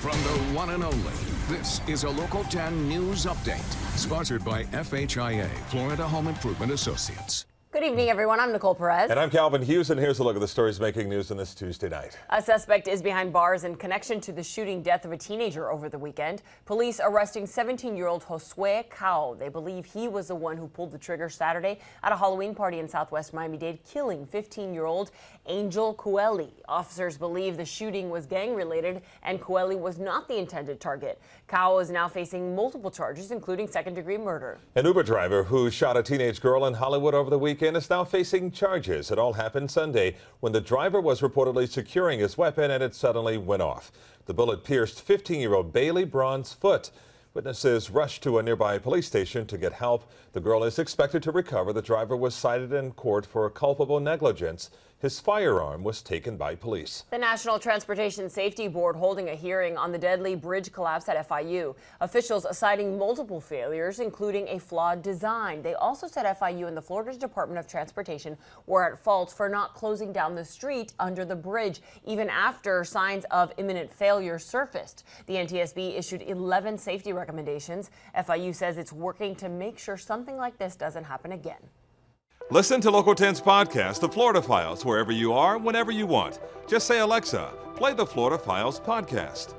From the one and only, this is a Local 10 News Update, sponsored by FHIA, Florida Home Improvement Associates. Good evening, everyone. I'm Nicole Perez. And I'm Calvin Hughes, and here's a look at the stories making news on this Tuesday night. A suspect is behind bars in connection to the shooting death of a teenager over the weekend. Police arresting 17-year-old Josue Cao. They believe he was the one who pulled the trigger Saturday at a Halloween party in Southwest Miami-Dade, killing 15-year-old Angel Coeli. Officers believe the shooting was gang-related and Coeli was not the intended target. Cao is now facing multiple charges, including second-degree murder. An Uber driver who shot a teenage girl in Hollywood over the weekend is now facing charges. It all happened Sunday when the driver was reportedly securing his weapon and it suddenly went off. The bullet pierced 15-year-old Bailey Braun's foot. Witnesses rushed to a nearby police station to get help. The girl is expected to recover. The driver was cited in court for culpable negligence. His firearm was taken by police. The National Transportation Safety Board holding a hearing on the deadly bridge collapse at FIU. Officials citing multiple failures, including a flawed design. They also said FIU and the Florida Department of Transportation were at fault for not closing down the street under the bridge, even after signs of imminent failure surfaced. The NTSB issued 11 safety recommendations. FIU says it's working to make sure something like this doesn't happen again. Listen to Local 10's podcast, The Florida Files, wherever you are, whenever you want. Just say, Alexa, play the Florida Files podcast.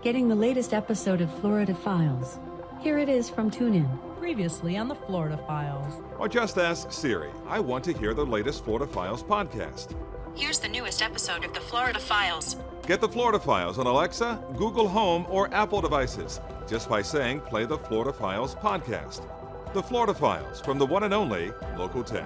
Getting the latest episode of Florida Files. Here it is from TuneIn. Previously on the Florida Files. Or just ask Siri, I want to hear the latest Florida Files podcast. Here's the newest episode of the Florida Files. Get the Florida Files on Alexa, Google Home, or Apple devices just by saying, play the Florida Files podcast. The Florida Files from the one and only Local 10.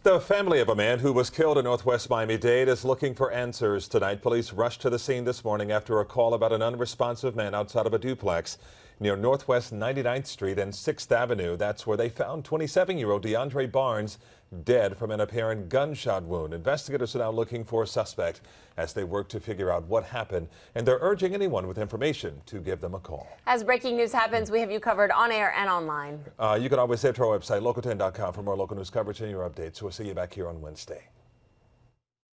The family of a man who was killed in Northwest Miami-Dade is looking for answers tonight. Police rushed to the scene this morning after a call about an unresponsive man outside of a duplex near Northwest 99th Street and 6th Avenue. That's where they found 27-year-old DeAndre Barnes dead from an apparent gunshot wound. Investigators are now looking for a suspect as they work to figure out what happened, and they're urging anyone with information to give them a call. As breaking news happens, we have you covered on air and online. You can always head to our website, local10.com, for more local news coverage and your updates. So we'll see you back here on Wednesday.